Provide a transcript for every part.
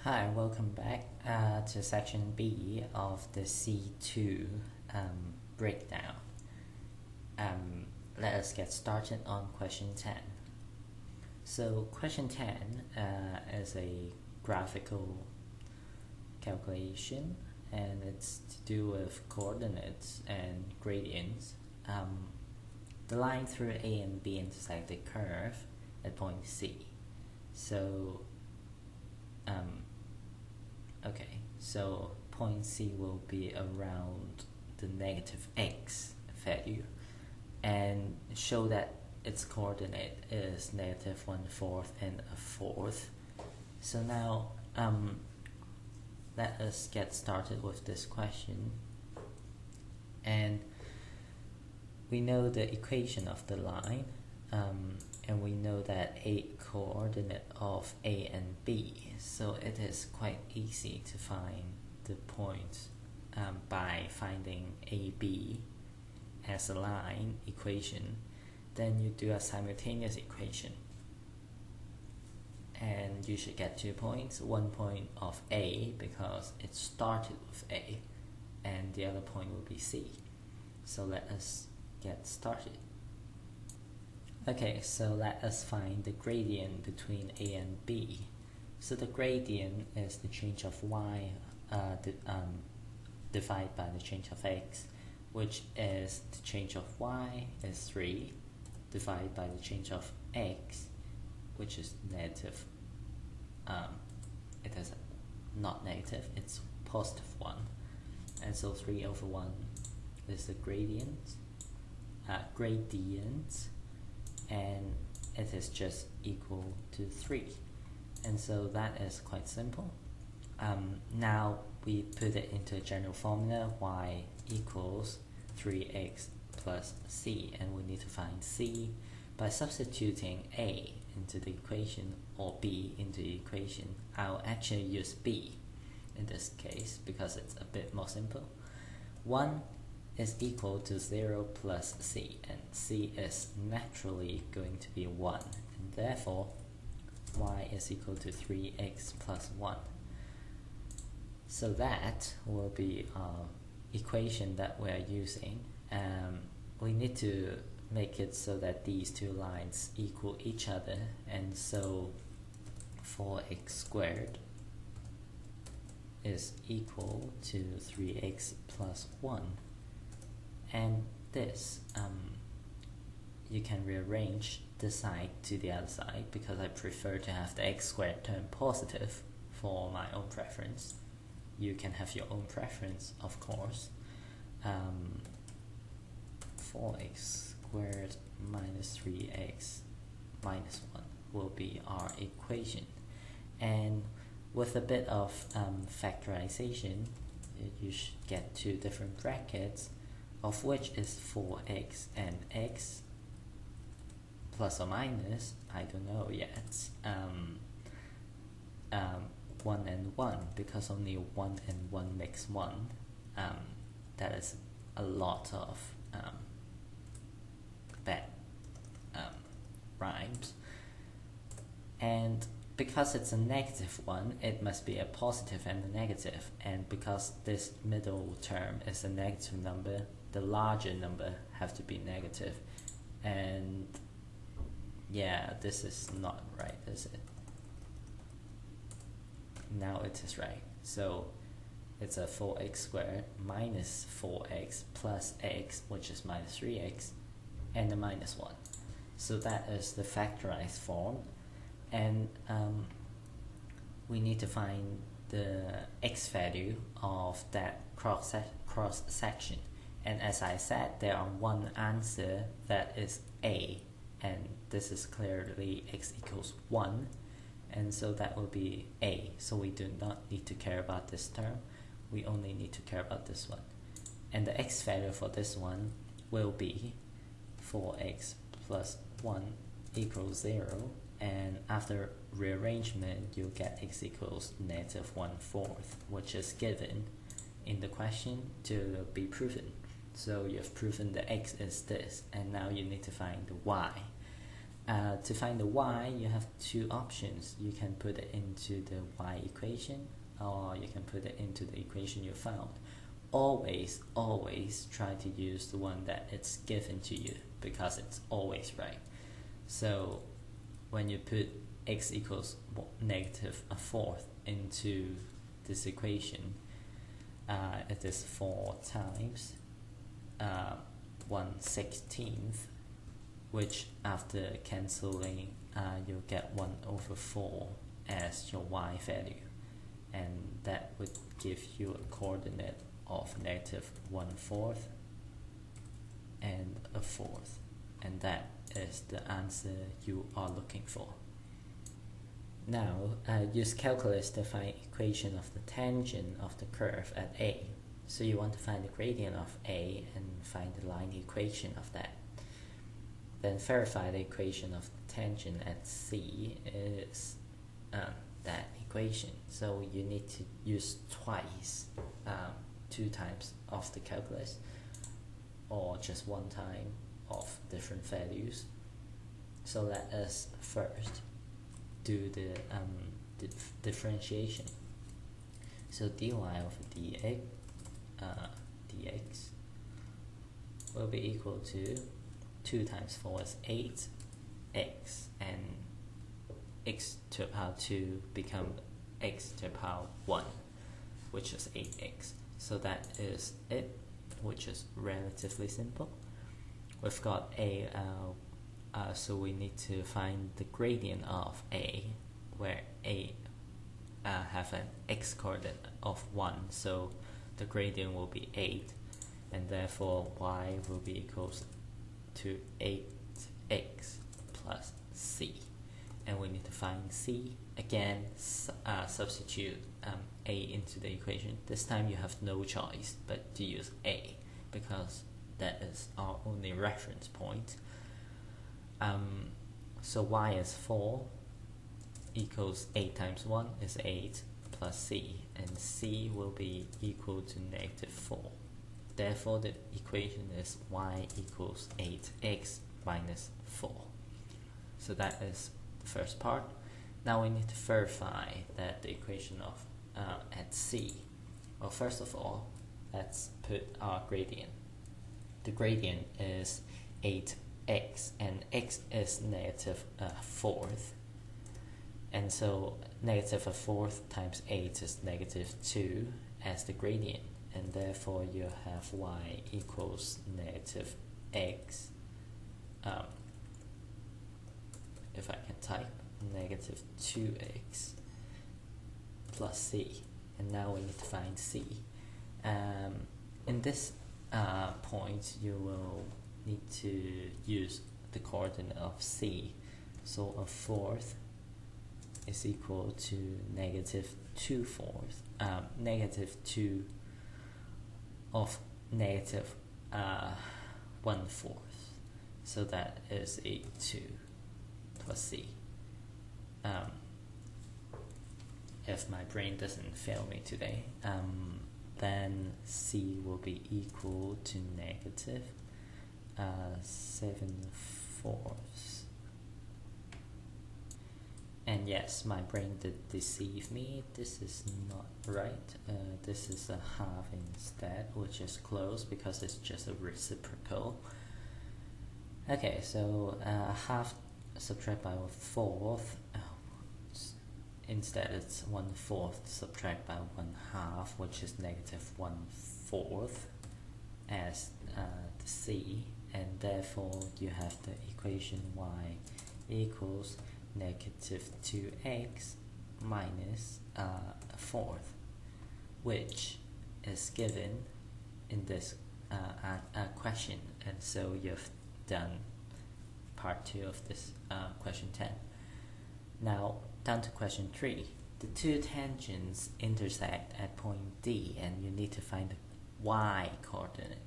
Hi, welcome back to section B of the C2 breakdown. Let us get started on question 10. So question 10 is a graphical calculation, and it's to do with coordinates and gradients. The line through A and B intersect the curve at point C. So so point C will be around the negative x value, and show that its coordinate is negative 1/4 and 1/4. So now let us get started with this question. And we know the equation of the line, and we know that a coordinate of A and B, so it is quite easy to find the points by finding AB as a line equation. Then you do a simultaneous equation, and you should get 2 points. 1 point of A because it started with A, and the other point will be C. So let us get started. Okay, so let us find the gradient between A and B. So the gradient is the change of y divided by the change of x, which is the change of y is 3 divided by the change of x, which is negative. It is not negative, it's positive 1. And so 3/1 is the gradient, and it is just equal to 3. And so that is quite simple. Now we put it into a general formula, y equals 3x plus c, and we need to find c by substituting a into the equation or b into the equation. I'll actually use b in this case because it's a bit more simple. 1 is equal to 0 plus c, and c is naturally going to be 1, and therefore y is equal to 3x plus 1. So that will be our equation that we're using. We need to make it so that these two lines equal each other, and so 4x squared is equal to 3x plus 1. And this, you can rearrange this side to the other side because I prefer to have the x squared term positive for my own preference. You can have your own preference, of course. 4x squared minus 3x minus 1 will be our equation. And with a bit of factorization, you should get 2 different brackets, of which is 4x and x plus or minus, I don't know yet, 1 and 1, because only 1 and 1 makes 1. That is a lot of bad rhymes. And because it's a negative one, it must be a positive and a negative, and because this middle term is a negative number, the larger number have to be negative. And yeah, this is not right, is it? Now it is right. So it's a 4x squared minus 4x plus x, which is minus 3x, and a minus 1. So that is the factorized form. And we need to find the x value of that cross section. And as I said, there are one answer that is a, and this is clearly x equals 1, and so that will be a. So we do not need to care about this term, we only need to care about this one. And the x value for this one will be 4x plus 1 equals 0, and after rearrangement you'll get x equals negative 1/4, which is given in the question to be proven. So you've proven the x is this, and now you need to find the y. To find the y, you have two options. You can put it into the y equation, or you can put it into the equation you found. Always try to use the one that it's given to you, because it's always right. So when you put x equals negative a fourth into this equation, it is 4 times 1/16, which after cancelling, you'll get 1/4 as your y value, and that would give you a coordinate of negative 1/4 and a fourth, and that is the answer you are looking for. Now, use calculus to find equation of the tangent of the curve at A. So you want to find the gradient of A and find the line equation of that. Then verify the equation of the tangent at C is that equation. So you need to use twice, 2 times of the calculus, or just 1 time of different values. So let us first do the differentiation. So dy over dx will be equal to 2 times 4 is 8x, and x to the power 2 become x to the power 1, which is 8x. So that is it, which is relatively simple. We've got a so we need to find the gradient of A, where A have an x coordinate of 1, so the gradient will be 8, and therefore y will be equals to 8x plus c. And we need to find c. Again, substitute A into the equation. This time you have no choice but to use A, because that is our only reference point. So y is 4 equals 8 times 1 is 8 plus c, and c will be equal to negative 4. Therefore the equation is y equals 8x minus 4. So that is the first part. Now we need to verify that the equation of at c. Well, first of all, let's put our gradient. The gradient is 8x, and x is negative a fourth, and so negative a fourth times 8 is negative 2 as the gradient, and therefore you have y equals negative x, if I can type, negative 2x plus c. And now we need to find c. In this point, you will need to use the coordinate of c. So a fourth is equal to negative 2/4, negative 2 of negative 1/4. So that is a 2 plus c. If my brain doesn't fail me today, then c will be equal to negative 7/4. And yes, my brain did deceive me. This is not right. This is a half instead, which is close because it's just a reciprocal. Okay, so half subtract by 1/4. Instead, it's 1/4 subtract by 1/2, which is negative 1/4 as the c, and therefore you have the equation y equals negative 2x minus a fourth, which is given in this question, and so you've done part 2 of this question 10. Now down to question 3. The two tangents intersect at point D, and you need to find the y coordinate.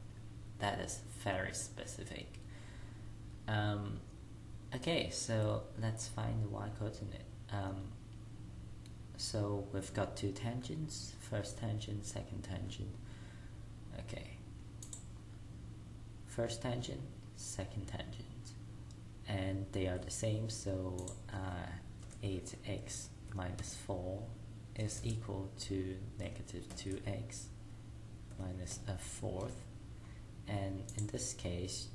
That is very specific. Okay, so let's find the y coordinate. So we've got two tangents, first tangent, second tangent. Okay, first tangent, second tangent, and they are the same, so 8x minus 4 is equal to negative 2x minus a fourth. And in this case,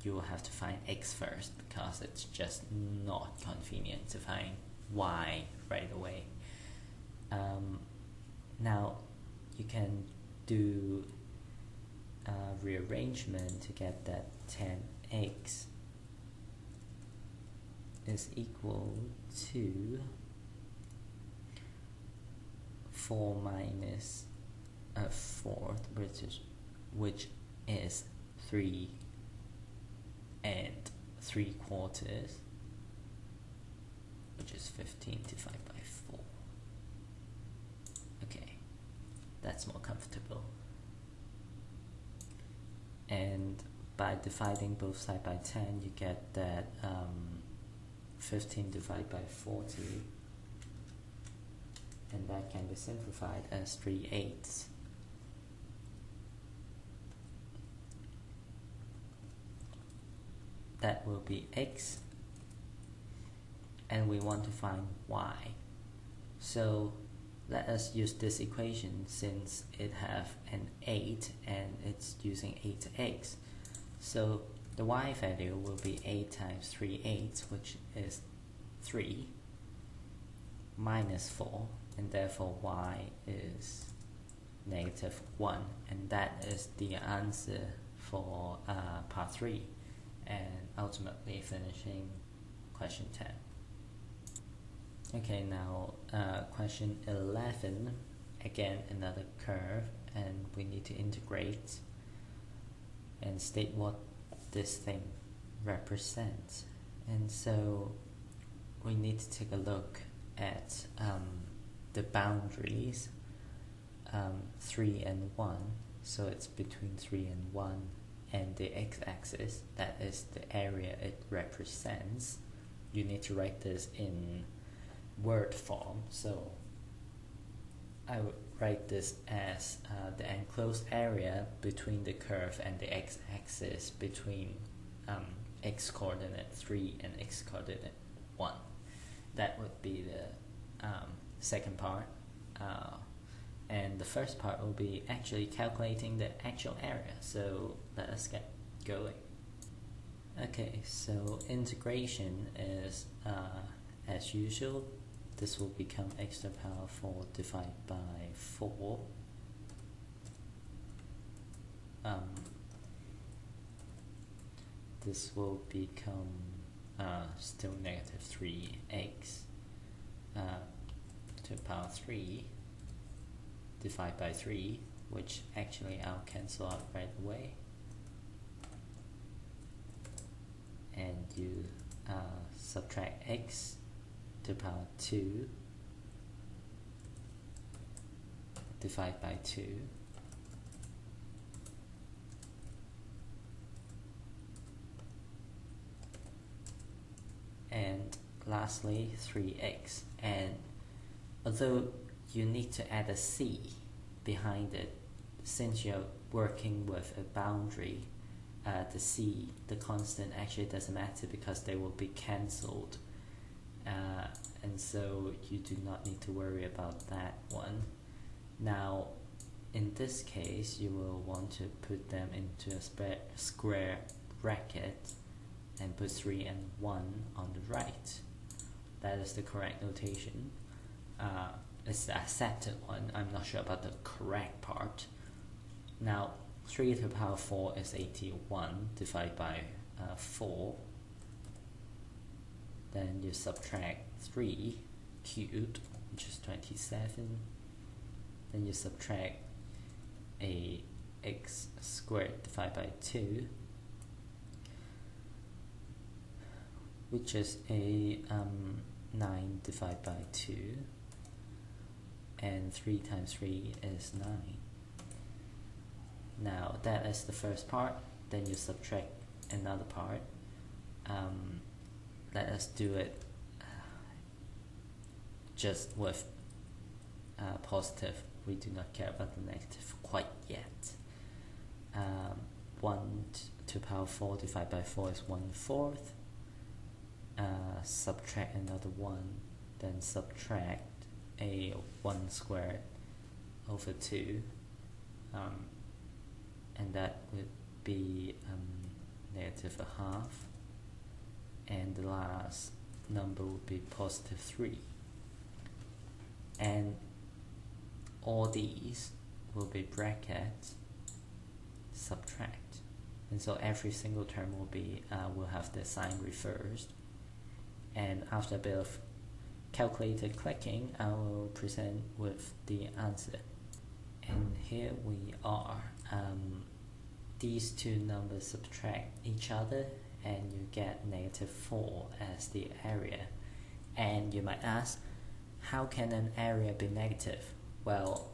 you will have to find x first because it's just not convenient to find y right away. Now you can do rearrangement to get that 10x is equal to 4 minus a fourth, which is 3 3/4, which is 15 divided by 4. Okay, that's more comfortable. And by dividing both sides by 10, you get that 15 divided by 40, and that can be simplified as 3/8. That will be x, and we want to find y. So let us use this equation since it have an 8 and it's using 8x. So the y value will be 8 times 3/8, which is 3, minus 4, and therefore y is negative 1, and that is the answer for part 3, and ultimately finishing question 10. Okay, now question 11, again another curve, and we need to integrate and state what this thing represents. And so we need to take a look at the boundaries, 3 and 1, so it's between 3 and 1, and the x-axis, that is the area it represents. You need to write this in word form, so I would write this as the enclosed area between the curve and the x-axis between x coordinate 3 and x coordinate 1. That would be the second part, and the first part will be actually calculating the actual area. So let us get going. Okay, so integration is as usual. This will become x to the power 4 divided by 4. This will become still negative 3x to the power 3 divided by 3, which actually I'll cancel out right away. And you subtract x to the power 2 divided by 2, and lastly 3x. And although you need to add a c behind it, since you're working with a boundary, the c, the constant, actually doesn't matter because they will be cancelled, and so you do not need to worry about that one. Now in this case, you will want to put them into a square bracket and put 3 and 1 on the right. That is the correct notation. It's the accepted one. I'm not sure about the correct part. Now 3 to the power 4 is 81 divided by 4. Then you subtract 3 cubed, which is 27. Then you subtract a x squared divided by 2, which is a 9 divided by 2, and 3 times 3 is 9. Now that is the first part. Then you subtract another part. Let us do it just with positive. We do not care about the negative quite yet. 1 to the power 4 divided by 4 is 1/4. subtract another 1, then subtract a 1 squared over 2, and that would be negative a half, and the last number would be positive 3, and all these will be brackets subtract, and so every single term will have the sign reversed. And after a bit of calculated clicking, I will present with the answer. And here we are. These two numbers subtract each other and you get negative 4 as the area. And you might ask, how can an area be negative? Well,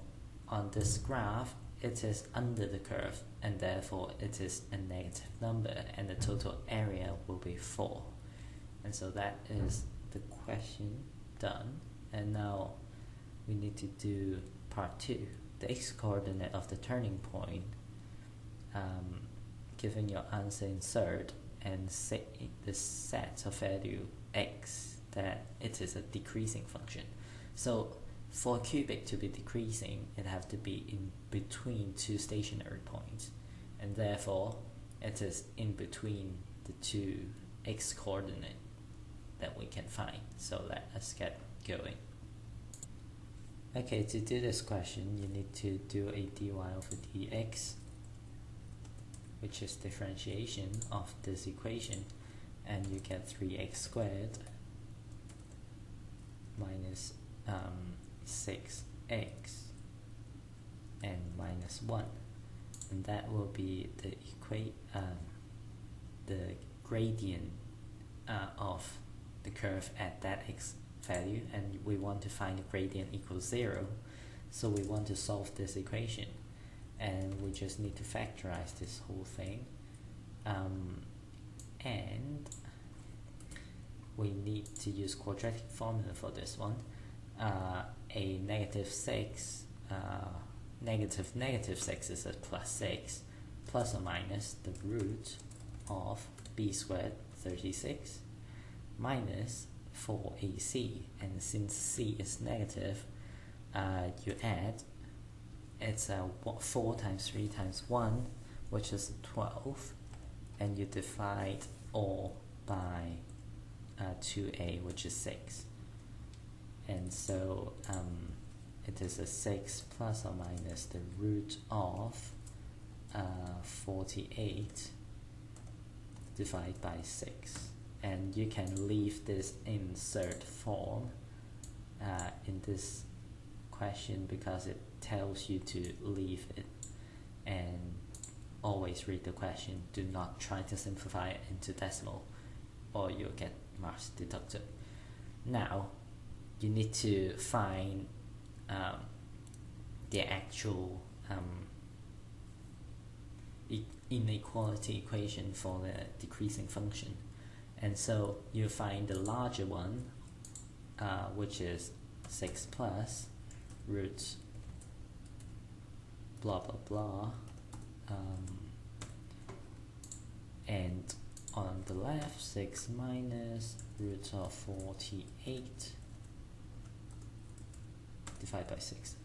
on this graph, it is under the curve and therefore it is a negative number, and the total area will be 4. And so that is the question done. And now we need to do part 2, the x-coordinate of the turning point. Given your answer, insert and set the set of value x that it is a decreasing function. So for a cubic to be decreasing, it has to be in between two stationary points, and therefore it is in between the two x-coordinate that we can find. So let us get going. Okay, to do this question, you need to do a dy over dx, which is differentiation of this equation, and you get 3x squared minus 6x and minus 1, and that will be the gradient of the curve at that x value, and we want to find the gradient equals 0, so we want to solve this equation, and we just need to factorize this whole thing, and we need to use quadratic formula for this one. A negative 6, negative 6 is a plus 6, plus or minus the root of b squared 36 minus 4ac, and since c is negative, you add, it's 4 times 3 times 1, which is 12, and you divide all by 2a, which is 6, and so it is a 6 plus or minus the root of 48 divided by 6, and you can leave this insert form in this question because it tells you to leave it, and always read the question. Do not try to simplify it into decimal or you'll get marks deducted. Now you need to find the actual inequality equation for the decreasing function, and so you find the larger one, which is 6 plus root blah blah blah, and on the left 6 minus root of 48 divided by 6.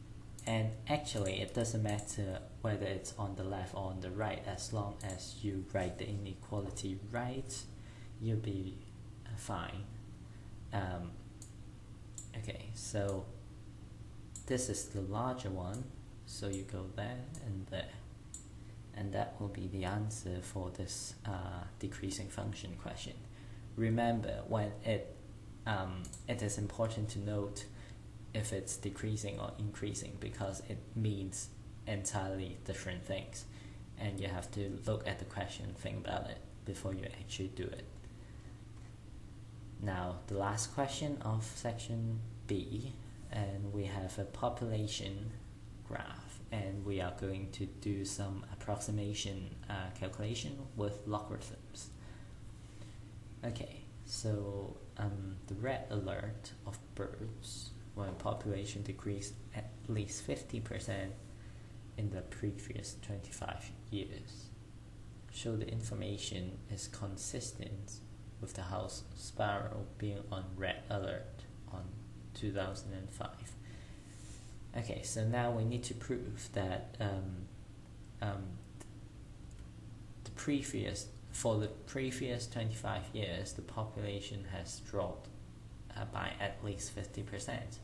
And actually it doesn't matter whether it's on the left or on the right, as long as you write the inequality right, you'll be fine. Okay, so this is the larger one, so you go there and there, and that will be the answer for this decreasing function question. Remember, when it is important to note if it's decreasing or increasing, because it means entirely different things, and you have to look at the question and think about it before you actually do it. Now the last question of section B, and we have a population graph, and we are going to do some approximation calculation with logarithms. Okay, so the red alert of birds when population decreased at least 50% in the previous 25 years. So the information is consistent with the house sparrow being on red alert on 2005. Okay, so now we need to prove that for the previous 25 years, the population has dropped by at least 50%.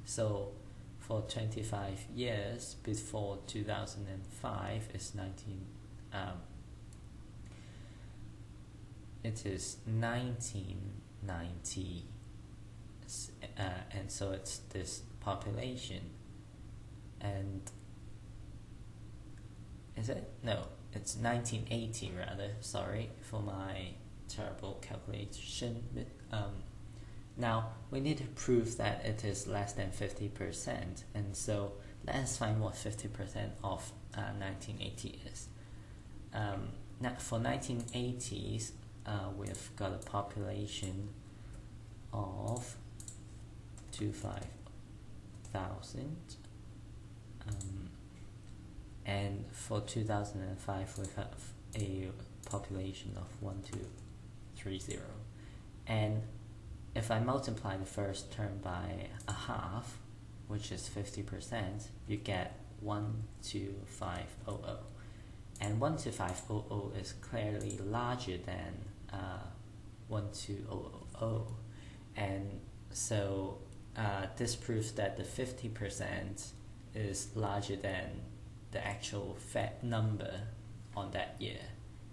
So for 25 years before 2005 is 1990, and so it's this population, and is it? No, it's 1980 rather, sorry for my terrible calculation. Now we need to prove that it is less than 50%, and so let's find what 50% of 1980 is. Now for 1980s, we've got a population of 25,000, and for 2005 we have a population of 1230, and if I multiply the first term by a half, which is 50%, you get 12500, and 12500 is clearly larger than 12000, and so this proves that the 50% is larger than the actual number on that year,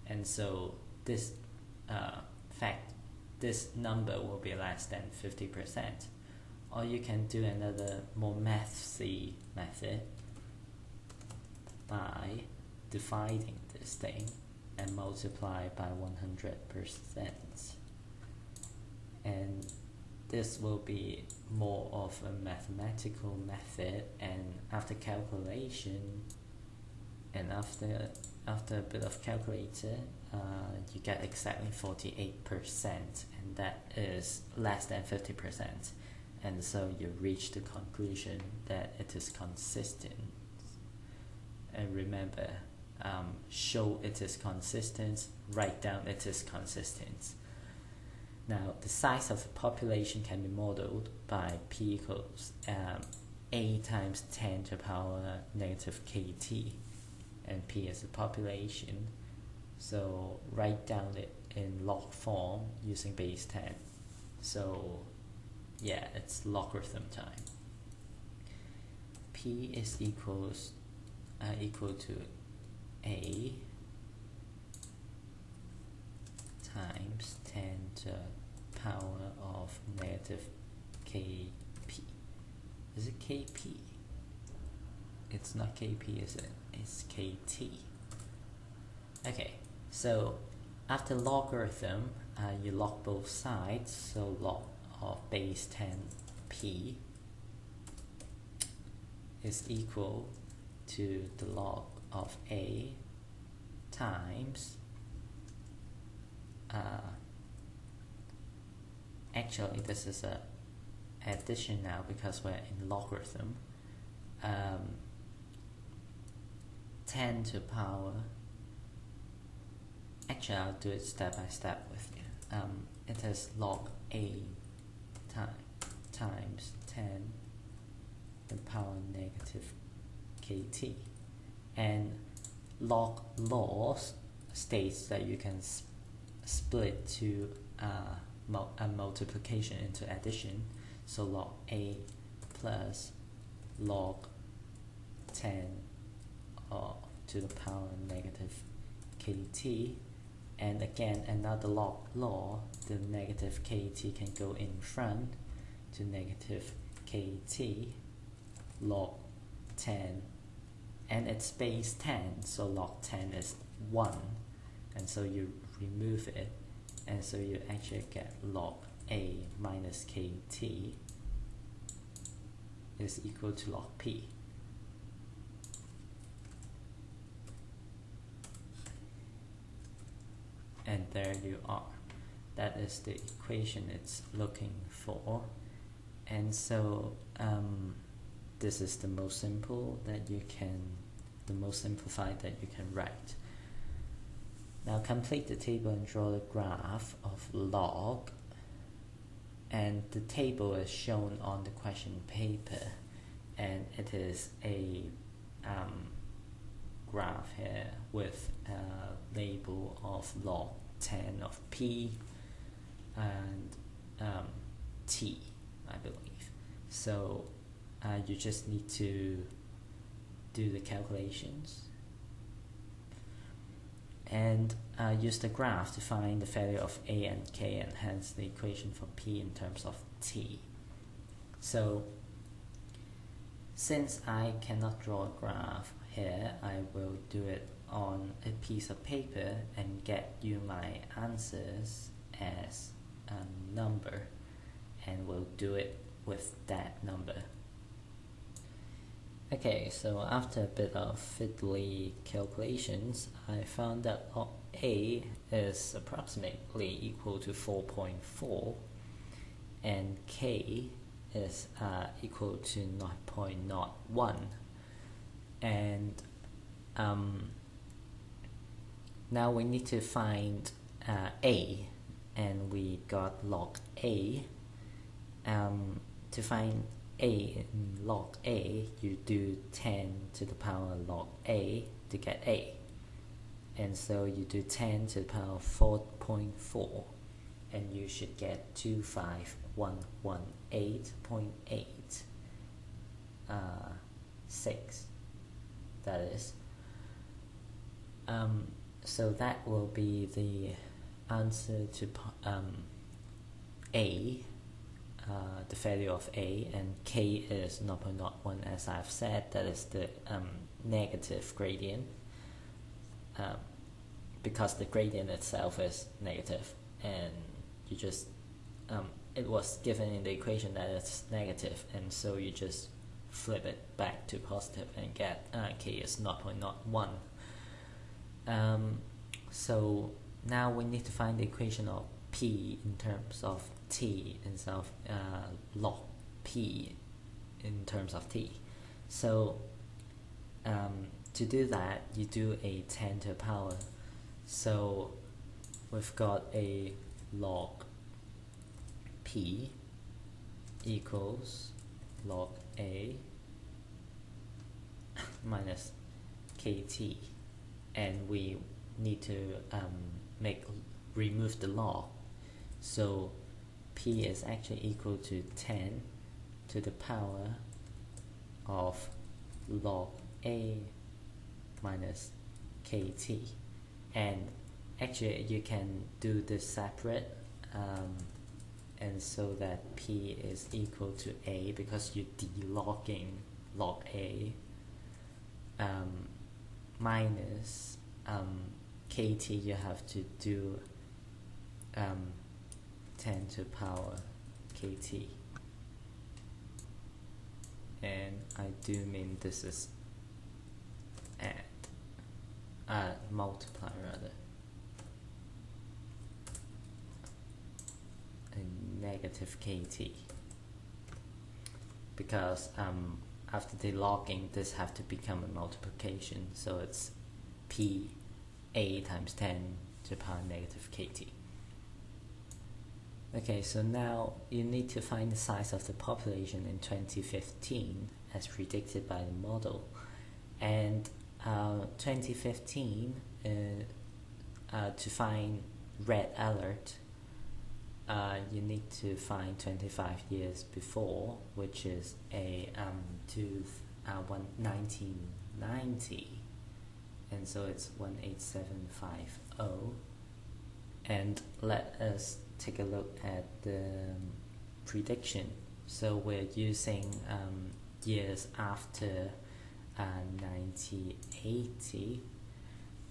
and so this this number will be less than 50%. Or you can do another more mathsy method by dividing this thing and multiply by 100%. And this will be more of a mathematical method, and after calculation and after a bit of calculator, you get exactly 48%, and that is less than 50%, and so you reach the conclusion that it is consistent. And remember, show it is consistent, write down it is consistent. Now the size of the population can be modeled by P equals A times 10 to the power negative KT, and P is the population, so write down it in log form using base 10. So yeah, it's logarithm time. P is equal to A times 10 to the power of negative KP. Is it KP? It's not KP, is it? It's KT. Okay, so after logarithm, you log both sides, so log of base 10p is equal to the log of A times actually this is a addition now because we're in logarithm. 10 to the power, actually I'll do it step by step with you. It is log A times 10 to the power negative KT, and log laws states that you can split to a multiplication into addition, so log A plus log 10 to the power negative KT, and again another log law, the negative KT can go in front to negative KT log 10, and it's base 10, so log 10 is 1, and so you remove it, and so you actually get log A minus KT is equal to log P. And there you are. That is the equation it's looking for. And so this is the most simplified that you can write. Now complete the table and draw the graph of log, and the table is shown on the question paper, and it is a graph here with a label of log 10 of p and t, I believe. So you just need to do the calculations and use the graph to find the value of a and k, and hence the equation for p in terms of t. So since I cannot draw a graph here, I will do it on a piece of paper and get you my answers as a number, and we'll do it with that number. Okay, so after a bit of fiddly calculations, I found that log A is approximately equal to 4.4 and K is equal to 0.01. And now we need to find A, and we got log A. To find A in log A, you do 10 to the power log A to get A. And so you do 10 to the power 4.4, and you should get 25118.86, that is. So that will be the answer to A, the value of A, and K is 0.01, as I've said. That is the negative gradient, because the gradient itself is negative, and you just it was given in the equation that it's negative, and so you just flip it back to positive and get K is 0.01. So now we need to find the equation of P in terms of T instead of log P in terms of T. So to do that, you do a 10 to the power. So we've got a log P equals log A minus KT, and we need to remove the log. So P is actually equal to 10 to the power of log A minus KT. And actually you can do this separate, and so that P is equal to A, because you're de-logging log A, minus KT, you have to do 10 to the power KT. And I do mean this is multiply rather, a negative KT, because after the logging this have to become a multiplication, so it's P A times 10 to the power negative KT. Okay, so now you need to find the size of the population in 2015 as predicted by the model. And 2015, to find red alert, you need to find 25 years before, which is a 1990, and so it's 18750. And let us take a look at the prediction. So we're using years after 1980,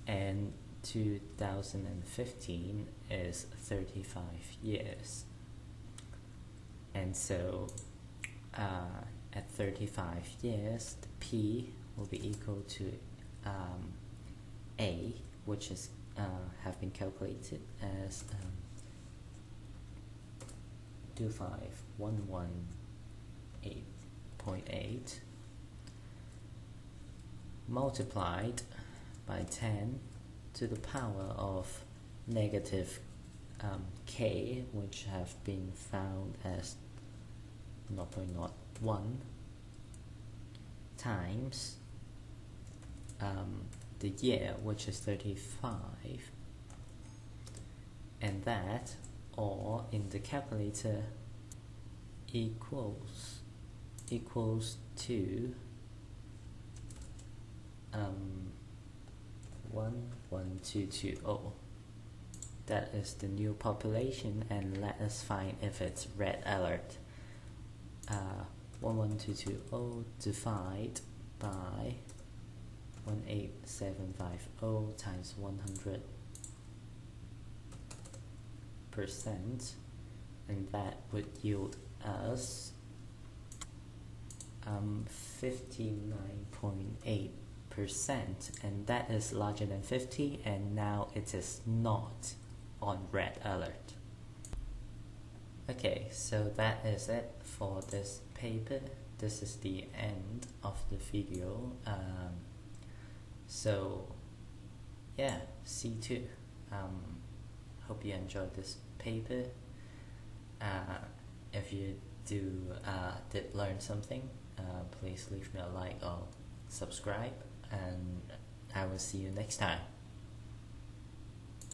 and 2015 is 35 years. And so at 35 years, the P will be equal to A, which is have been calculated as 25118.8 multiplied by 10 to the power of negative k, which have been found as 0.01 times the year, which is 35, and that, or in the calculator, equals to 11220. That is the new population, and let us find if it's red alert. 11220 divided by 18750 times 100%, and that would yield us 59.8%, and that is larger than 50, and now it is not on red alert. Okay, so that is it for this paper. This is the end of the video. So yeah, C2. Hope you enjoyed this paper. If you did learn something, please leave me a like or subscribe, and I will see you next time.